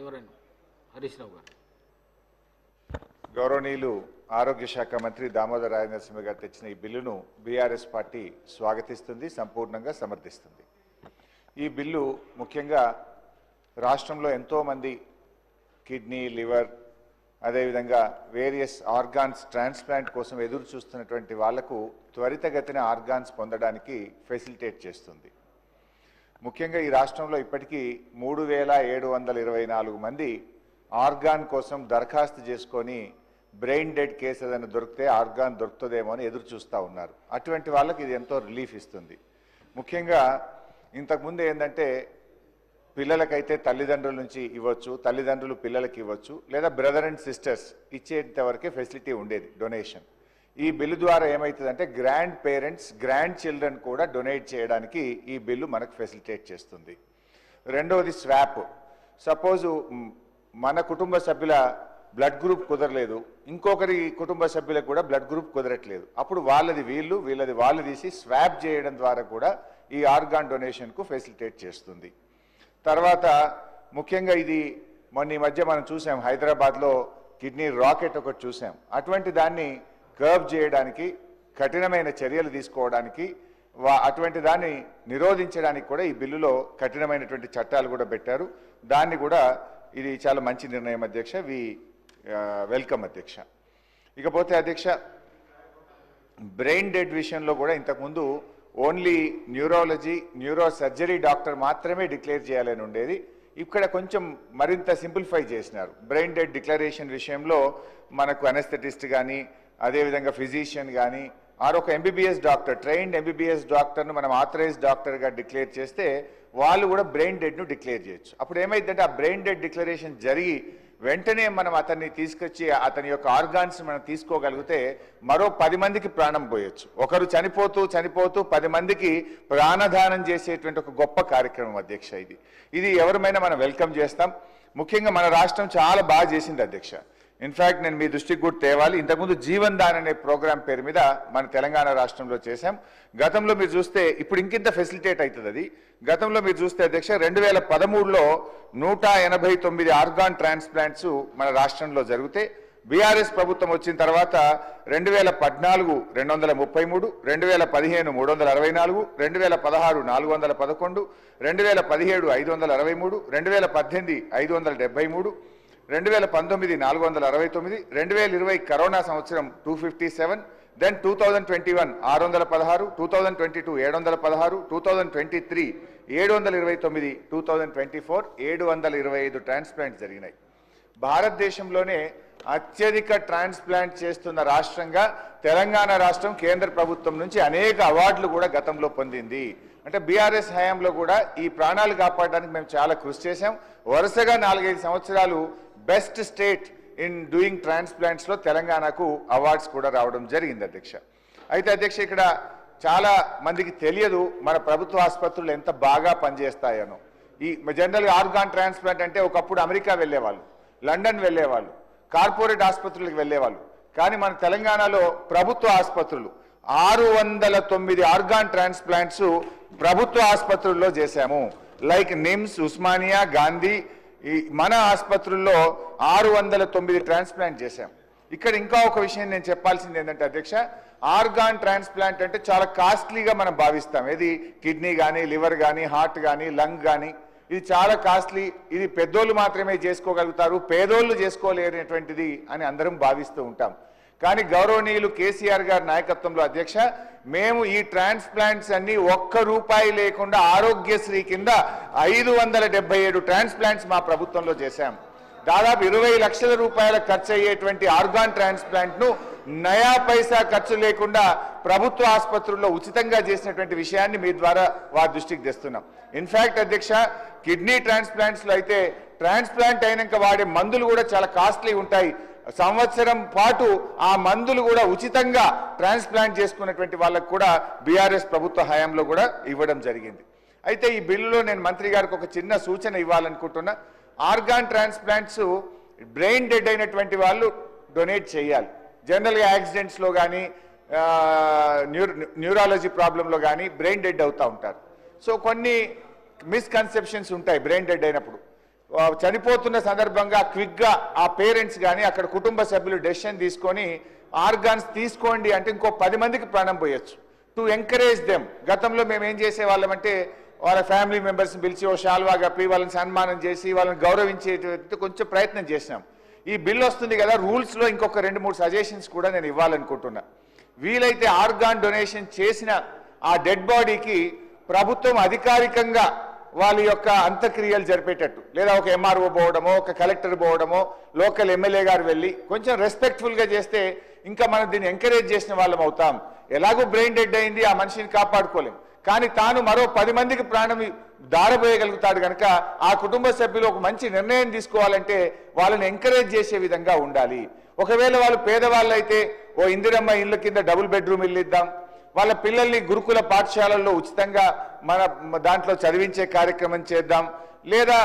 ఎవరైనా హరీష్ రావు గారు. గౌరవనీయులు ఆరోగ్య శాఖ మంత్రి దామోదర్ రాజనరసింహ గారు తెచ్చిన ఈ బిల్లును బీఆర్ఎస్ పార్టీ స్వాగతిస్తుంది, సంపూర్ణంగా సమర్థిస్తుంది. ఈ బిల్లు ముఖ్యంగా రాష్ట్రంలో ఎంతోమంది కిడ్నీ, లివర్, అదేవిధంగా వేరియస్ ఆర్గాన్స్ ట్రాన్స్ప్లాంట్ కోసం ఎదురు చూస్తున్నటువంటి వాళ్లకు త్వరితగతిన ఆర్గాన్స్ పొందడానికి ఫెసిలిటేట్ చేస్తుంది. ముఖ్యంగా ఈ రాష్ట్రంలో ఇప్పటికీ 3724 మంది ఆర్గాన్ కోసం దరఖాస్తు చేసుకొని బ్రెయిన్ డెడ్ కేసు ఏదైనా దొరికితే ఆర్గాన్ దొరుకుతుందేమో అని ఎదురు చూస్తూ ఉన్నారు. అటువంటి వాళ్ళకి ఇది ఎంతో రిలీఫ్ ఇస్తుంది. ముఖ్యంగా ఇంతకుముందు ఏంటంటే పిల్లలకైతే తల్లిదండ్రుల నుంచి ఇవ్వచ్చు, తల్లిదండ్రులు పిల్లలకి ఇవ్వచ్చు, లేదా బ్రదర్ అండ్ సిస్టర్స్ ఇచ్చేంత వరకే ఫెసిలిటీ ఉండేది డొనేషన్. ఈ బిల్లు ద్వారా ఏమవుతుందంటే గ్రాండ్ పేరెంట్స్, గ్రాండ్ చిల్డ్రన్ కూడా డొనేట్ చేయడానికి ఈ బిల్లు మనకు ఫెసిలిటేట్ చేస్తుంది. రెండవది స్వాప్. సపోజు మన కుటుంబ సభ్యుల బ్లడ్ గ్రూప్ కుదరలేదు, ఇంకొకరి కుటుంబ సభ్యులకు కూడా బ్లడ్ గ్రూప్ కుదరట్లేదు, అప్పుడు వాళ్ళది వీళ్ళు, వీళ్ళది వాళ్ళు తీసి స్వాప్ చేయడం ద్వారా కూడా ఈ ఆర్గాన్ డొనేషన్కు ఫెసిలిటేట్ చేస్తుంది. తర్వాత ముఖ్యంగా ఇది మొన్న ఈ మధ్య మనం చూసాం, హైదరాబాద్లో కిడ్నీ రాకెట్ ఒకటి చూసాం. అటువంటి దాన్ని కర్బ్ చేయడానికి, కఠినమైన చర్యలు తీసుకోవడానికి, అటువంటి దాన్ని నిరోధించడానికి కూడా ఈ బిల్లులో కఠినమైనటువంటి చట్టాలు కూడా పెట్టారు. దాన్ని కూడా ఇది చాలా మంచి నిర్ణయం అధ్యక్ష, వెల్కమ్ అధ్యక్ష. ఇకపోతే అధ్యక్ష, బ్రెయిన్ డెడ్ విషయంలో కూడా ఇంతకుముందు only neurology, neuro surgery doctor మాత్రమే డిక్లేర్ చేయాలని ఉండేది. ఇక్కడ కొంచెం మరింత సింప్లిఫై చేసినారు. బ్రెయిన్ డెడ్ డిక్లరేషన్ విషయంలో మనకు అనెస్థెటిస్ట్ కానీ, అదేవిధంగా ఫిజిషియన్ కానీ, ఒక ఎంబీబీఎస్ డాక్టర్, ట్రైన్డ్ ఎంబీబీఎస్ డాక్టర్ను మనం ఆథరైజ్డ్ డాక్టర్గా డిక్లేర్ చేస్తే వాళ్ళు కూడా బ్రెయిన్ డెడ్ను డిక్లేర్ చేయొచ్చు. అప్పుడు ఏమైందంటే ఆ బ్రెయిన్ డెడ్ డిక్లరేషన్ జరిగి వెంటనే మనం అతన్ని తీసుకొచ్చి అతని యొక్క ఆర్గాన్స్ మనం తీసుకోగలిగితే మరో 10 మందికి ప్రాణం పోయొచ్చు. ఒకరు చనిపోతూ 10 మందికి ప్రాణదానం చేసేటువంటి ఒక గొప్ప కార్యక్రమం అధ్యక్ష. ఇది ఎవరిమైనా మనం వెల్కమ్ చేస్తాం. ముఖ్యంగా మన రాష్ట్రం చాలా బాగా చేసింది అధ్యక్ష. ఇన్ఫ్యాక్ట్ నేను మీ దృష్టికి కూడా తేవాలి, ఇంతకుముందు జీవన్ దాన్ అనే ప్రోగ్రాం పేరు మీద మన తెలంగాణ రాష్ట్రంలో చేశాం. గతంలో మీరు చూస్తే ఇప్పుడు ఇంకింత ఫెసిలిటేట్ అవుతుంది అది. గతంలో మీరు చూస్తే అధ్యక్ష 2013లో 189 ఆర్గాన్ ట్రాన్స్ప్లాంట్స్ మన రాష్ట్రంలో జరిగితే, బీఆర్ఎస్ ప్రభుత్వం వచ్చిన తర్వాత 2014 233, 2015 364, 2016 411, 2017 563, 2018 573, 2019 469, 2020 కరోనా సంవత్సరం 257, దెన్ 2021 616, 2022 716, 2023 729, 2024 725 ట్రాన్స్ప్లాంట్ జరిగినాయి. భారతదేశంలోనే అత్యధిక ట్రాన్స్ప్లాంట్ చేస్తున్న రాష్ట్రంగా తెలంగాణ రాష్ట్రం కేంద్ర ప్రభుత్వం నుంచి అనేక అవార్డులు కూడా గతంలో పొందింది. అంటే బీఆర్ఎస్ హయాంలో కూడా ఈ ప్రాణాలు కాపాడడానికి మేము చాలా కృషి చేశాం. వరుసగా 4-5 సంవత్సరాలు బెస్ట్ స్టేట్ ఇన్ డూయింగ్ ట్రాన్స్ప్లాంట్స్లో తెలంగాణకు అవార్డ్స్ కూడా రావడం జరిగింది అధ్యక్ష. అయితే అధ్యక్ష ఇక్కడ చాలా మందికి తెలియదు మన ప్రభుత్వ ఆసుపత్రులు ఎంత బాగా పనిచేస్తాయనో. ఈ జనరల్గా ఆర్గాన్ ట్రాన్స్ప్లాంట్ అంటే ఒకప్పుడు అమెరికా వెళ్ళేవాళ్ళు, లండన్ వెళ్ళేవాళ్ళు, కార్పొరేట్ ఆసుపత్రులకు వెళ్ళేవాళ్ళు. కానీ మన తెలంగాణలో ప్రభుత్వ ఆసుపత్రులు 609 ఆర్గాన్ ట్రాన్స్ప్లాంట్స్ ప్రభుత్వ ఆసుపత్రుల్లో చేశాము. లైక్ నిమ్స్, ఉస్మానియా, గాంధీ, ఈ మన ఆసుపత్రుల్లో 609 ట్రాన్స్ప్లాంట్ చేశాం. ఇక్కడ ఇంకా ఒక విషయం నేను చెప్పాల్సింది ఏంటంటే అధ్యక్ష, ఆర్గాన్ ట్రాన్స్ప్లాంట్ అంటే చాలా కాస్ట్లీగా మనం భావిస్తాం. ఇది కిడ్నీ కానీ, లివర్ కానీ, హార్ట్ కానీ, లంగ్ కానీ, ఇది చాలా కాస్ట్లీ, ఇది పెద్దోళ్ళు మాత్రమే చేసుకోగలుగుతారు, పేదోళ్ళు చేసుకోలేనటువంటిది అని అందరం భావిస్తూ ఉంటాం. కానీ గౌరవనీయులు కేసీఆర్ గారి నాయకత్వంలో అధ్యక్ష మేము ఈ ట్రాన్స్ప్లాంట్స్ అన్ని ₹1 లేకుండా ఆరోగ్యశ్రీ కింద 577 ట్రాన్స్ప్లాంట్స్ మా ప్రభుత్వంలో చేశాం. దాదాపు 20 లక్షల రూపాయల ఖర్చు అయ్యేటువంటి ఆర్గాన్ ట్రాన్స్ప్లాంట్ను నయా పైసా ఖర్చు లేకుండా ప్రభుత్వ ఆసుపత్రుల్లో ఉచితంగా చేసినటువంటి విషయాన్ని మీ ద్వారా వారి దృష్టికి తెస్తున్నాం. ఇన్ఫ్యాక్ట్ అధ్యక్ష కిడ్నీ ట్రాన్స్ప్లాంట్స్లో అయితే ట్రాన్స్ప్లాంట్ అయినాక వాడే మందులు కూడా చాలా కాస్ట్లీ ఉంటాయి. సంవత్సరం పాటు ఆ మందులు కూడా ఉచితంగా ట్రాన్స్ప్లాంట్ చేసుకున్నటువంటి వాళ్ళకు కూడా బీఆర్ఎస్ ప్రభుత్వ హయాంలో కూడా ఇవ్వడం జరిగింది. అయితే ఈ బిల్లులో నేను మంత్రి గారికి ఒక చిన్న సూచన ఇవ్వాలనుకుంటున్నా. ఆర్గాన్ ట్రాన్స్ప్లాంట్స్ బ్రెయిన్ డెడ్ అయినటువంటి వాళ్ళు డొనేట్ చేయాలి. జనరల్గా యాక్సిడెంట్స్లో కానీ, న్యూరాలజీ ప్రాబ్లంలో కానీ బ్రెయిన్ డెడ్ అవుతూ ఉంటారు. సో కొన్ని మిస్కన్సెప్షన్స్ ఉంటాయి బ్రెయిన్ డెడ్ అయినప్పుడు. చనిపోతున్న సందర్భంగా క్విక్గా ఆ పేరెంట్స్ కానీ అక్కడ కుటుంబ సభ్యులు డెసిషన్ తీసుకొని ఆర్గాన్స్ తీసుకోండి అంటే ఇంకో 10 మందికి ప్రాణం పోయొచ్చు. To encourage them. గతంలో మేము ఏం చేసేవాళ్ళం అంటే వాళ్ళ ఫ్యామిలీ మెంబర్స్ని పిలిచి ఓ షాల్వా కప్పి వాళ్ళని సన్మానం చేసి వాళ్ళని గౌరవించే కొంచెం ప్రయత్నం చేసినాం. ఈ బిల్ వస్తుంది కదా, రూల్స్లో ఇంకొక 2-3 సజెషన్స్ కూడా నేను ఇవ్వాలనుకుంటున్నా. వీలైతే ఆర్గాన్ డొనేషన్ చేసిన ఆ డెడ్ బాడీకి ప్రభుత్వం అధికారికంగా వాళ్ళ యొక్క అంత్యక్రియలు జరిపేటట్టు, లేదా ఒక ఎంఆర్ఓ పోవడమో ఒక కలెక్టర్ పోవడమో లోకల్ ఎమ్మెల్యే గారు వెళ్ళి కొంచెం రెస్పెక్ట్ఫుల్గా చేస్తే ఇంకా మనం దీన్ని ఎంకరేజ్ చేసిన వాళ్ళం అవుతాం. ఎలాగో బ్రెయిన్ డెడ్ అయింది, ఆ మనిషిని కాపాడుకోలేం, కానీ తాను మరో 10 మందికి ప్రాణం దారబోయగలుగుతాడు కనుక ఆ కుటుంబ సభ్యులు ఒక మంచి నిర్ణయం తీసుకోవాలంటే వాళ్ళని ఎంకరేజ్ చేసే విధంగా ఉండాలి. ఒకవేళ వాళ్ళు పేదవాళ్ళు అయితే ఓ ఇందిరమ్మ ఇళ్ళ కింద డబుల్ బెడ్రూమ్ ఇల్లు ఇద్దాం, వాళ్ళ పిల్లల్ని గురుకుల పాఠశాలల్లో ఉచితంగా మన దాంట్లో చదివించే కార్యక్రమం చేద్దాం, లేదా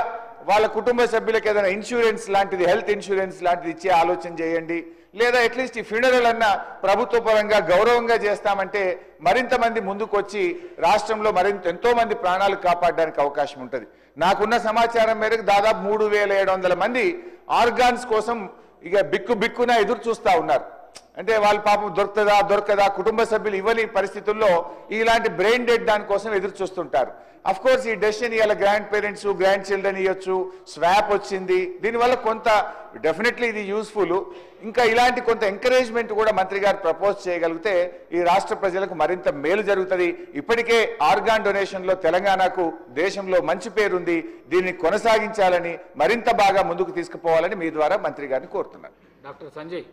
వాళ్ళ కుటుంబ సభ్యులకు ఏదైనా ఇన్సూరెన్స్ లాంటిది, హెల్త్ ఇన్సూరెన్స్ లాంటిది ఇచ్చే ఆలోచన చేయండి, లేదా అట్లీస్ట్ ఈ ఫ్యూనరల్ అన్న ప్రభుత్వ పరంగా గౌరవంగా చేస్తామంటే మరింత మంది ముందుకు వచ్చి రాష్ట్రంలో ఎంతో మంది ప్రాణాలు కాపాడడానికి అవకాశం ఉంటుంది. నాకున్న సమాచారం మేరకు దాదాపు 3700 మంది ఆర్గాన్స్ కోసం ఇక బిక్కున ఎదురు చూస్తూ ఉన్నారు. అంటే వాళ్ళ పాపం దొరకదా కుటుంబ సభ్యులు ఇవ్వని పరిస్థితుల్లో ఇలాంటి బ్రెయిన్ డెడ్ దానికోసం ఎదురు చూస్తుంటారు. అఫ్ కోర్స్ ఈ డెసిషన్ ఇవాళ గ్రాండ్ పేరెంట్స్ గ్రాండ్ చిల్డ్రన్ ఇవ్వచ్చు, స్వాప్ వచ్చింది, దీనివల్ల కొంత డెఫినెట్లీ ఇది యూస్ఫుల్. ఇంకా ఇలాంటి కొంత ఎంకరేజ్మెంట్ కూడా మంత్రి గారు ప్రపోజ్ చేయగలిగితే ఈ రాష్ట్ర ప్రజలకు మరింత మేలు జరుగుతుంది. ఇప్పటికే ఆర్గాన్ డొనేషన్లో తెలంగాణకు దేశంలో మంచి పేరుంది, దీన్ని కొనసాగించాలని మరింత బాగా ముందుకు తీసుకుపోవాలని మీ ద్వారా మంత్రి గారిని కోరుతున్నాను. డాక్టర్ సంజయ్.